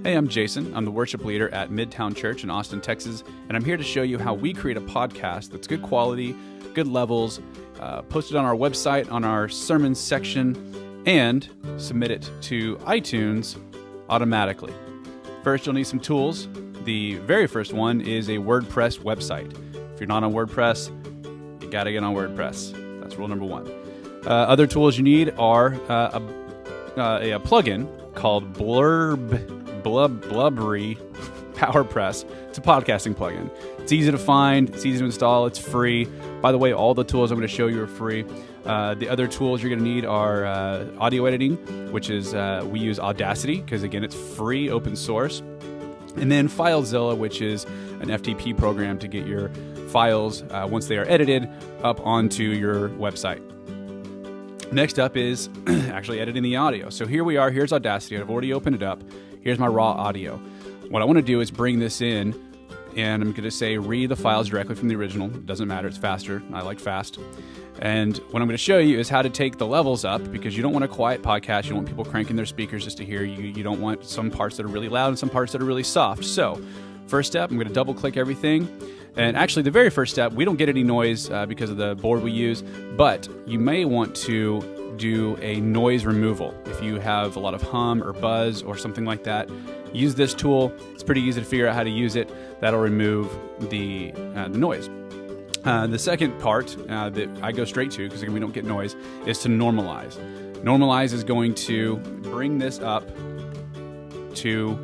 Hey, I'm Jason. I'm the worship leader at Midtown Church in Austin, Texas, and I'm here to show you how we create a podcast that's good quality, good levels, posted on our website, on our sermons section, and submit it to iTunes automatically. First, you'll need some tools. The very first one is a WordPress website. If you're not on WordPress, you got to get on WordPress. That's rule number one. Other tools you need are a plugin called Blubbery PowerPress. It's a podcasting plugin. It's easy to find. It's easy to install. It's free. By the way, all the tools I'm going to show you are free. The other tools you're going to need are audio editing, which is we use Audacity because, again, it's free, open source. And then FileZilla, which is an FTP program to get your files, once they are edited, up onto your website. Next up is actually editing the audio. So here we are. Here's Audacity. I've already opened it up. Here's my raw audio. What I want to do is bring this in, and I'm going to say read the files directly from the original. It doesn't matter. It's faster. I like fast. And what I'm going to show you is how to take the levels up, because you don't want a quiet podcast. You don't want people cranking their speakers just to hear you. You don't want some parts that are really loud and some parts that are really soft. So first step, I'm going to double click everything. And actually, the very first step, we don't get any noise because of the board we use, but you may want to do a noise removal. If you have a lot of hum or buzz or something like that, use this tool. It's pretty easy to figure out how to use it. That'll remove the noise. The second part that I go straight to, because we don't get noise, is to normalize. Normalize is going to bring this up to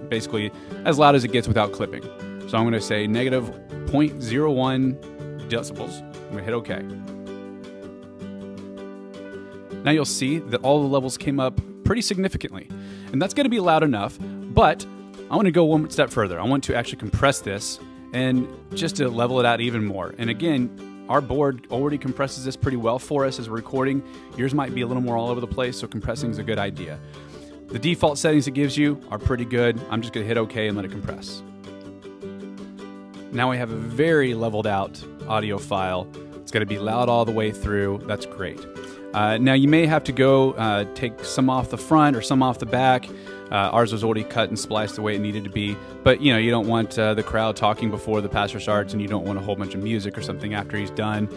basically as loud as it gets without clipping. So I'm going to say negative 0.01 decibels. I'm going to hit OK. Now you'll see that all the levels came up pretty significantly. And that's going to be loud enough, but I want to go one step further. I want to actually compress this and just to level it out even more. And again, our board already compresses this pretty well for us as we're recording. Yours might be a little more all over the place, so compressing is a good idea. The default settings it gives you are pretty good. I'm just going to hit OK and let it compress. Now we have a very leveled out audio file. It's going to be loud all the way through. That's great. Now you may have to go take some off the front or some off the back. Ours was already cut and spliced the way it needed to be. But you don't want the crowd talking before the pastor starts, and you don't want a whole bunch of music or something after he's done.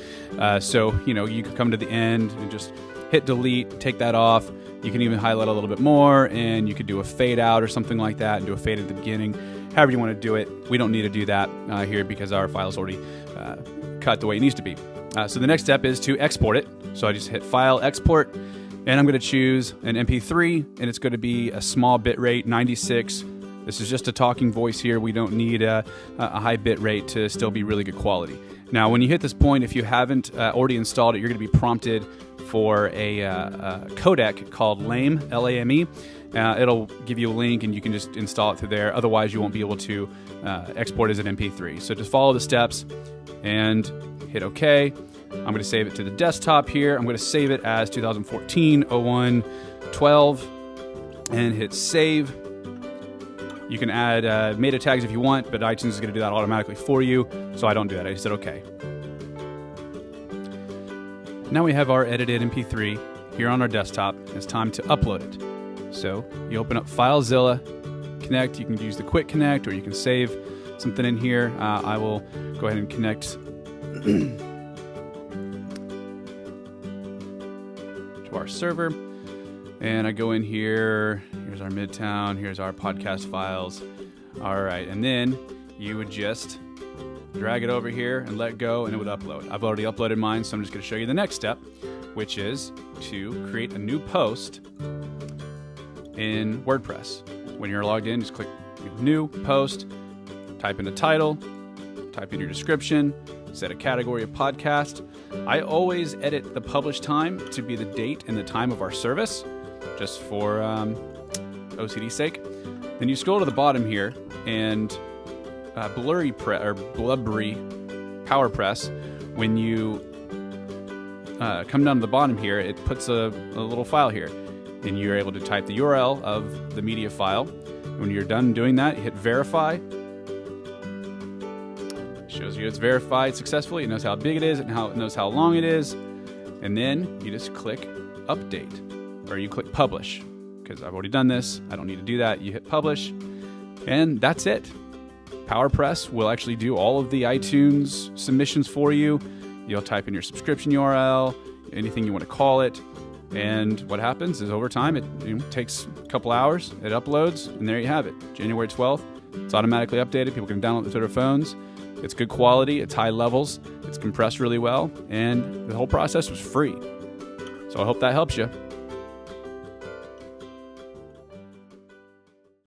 So you can come to the end and just hit delete, take that off. You can even highlight a little bit more, and you could do a fade out or something like that and do a fade at the beginning. However you want to do it. We don't need to do that here because our file's already cut the way it needs to be. So the next step is to export it. So I just hit File, Export, and I'm going to choose an MP3, and it's going to be a small bit rate, 96. This is just a talking voice here. We don't need a high bit rate to still be really good quality. Now, when you hit this point, if you haven't already installed it, you're going to be prompted for a codec called LAME, L-A-M-E. It'll give you a link, and you can just install it through there. Otherwise, you won't be able to export as an MP3. So just follow the steps and hit OK. I'm going to save it to the desktop here. I'm going to save it as 2014-01-12 and hit Save. You can add meta tags if you want, but iTunes is going to do that automatically for you, so I don't do that. I just hit OK. Now we have our edited MP3 here on our desktop. It's time to upload it. So you open up FileZilla, connect. You can use the Quick Connect, or you can save something in here. I will go ahead and connect to our server. And I go in here. Here's our Midtown. Here's our podcast files. All right. And then you would just drag it over here and let go, and it would upload. I've already uploaded mine, so I'm just going to show you the next step, which is to create a new post in WordPress. When you're logged in, just click New, Post, type in a title, type in your description, set a category of podcast. I always edit the publish time to be the date and the time of our service, just for OCD's sake. Then you scroll to the bottom here, and Blubbery PowerPress, when you come down to the bottom here, it puts a little file here, and you're able to type the URL of the media file. When you're done doing that, you hit Verify. It shows you it's verified successfully. It knows how big it is and it knows how long it is. And then you just click Update, or you click Publish. because I've already done this. I don't need to do that. You hit publish, and that's it. PowerPress will actually do all of the iTunes submissions for you. You'll type in your subscription URL, anything you want to call it, and what happens is over time, it takes a couple hours, it uploads, and there you have it. January 12th, it's automatically updated. People can download it to their phones. It's good quality, it's high levels, it's compressed really well, and the whole process was free. So I hope that helps you.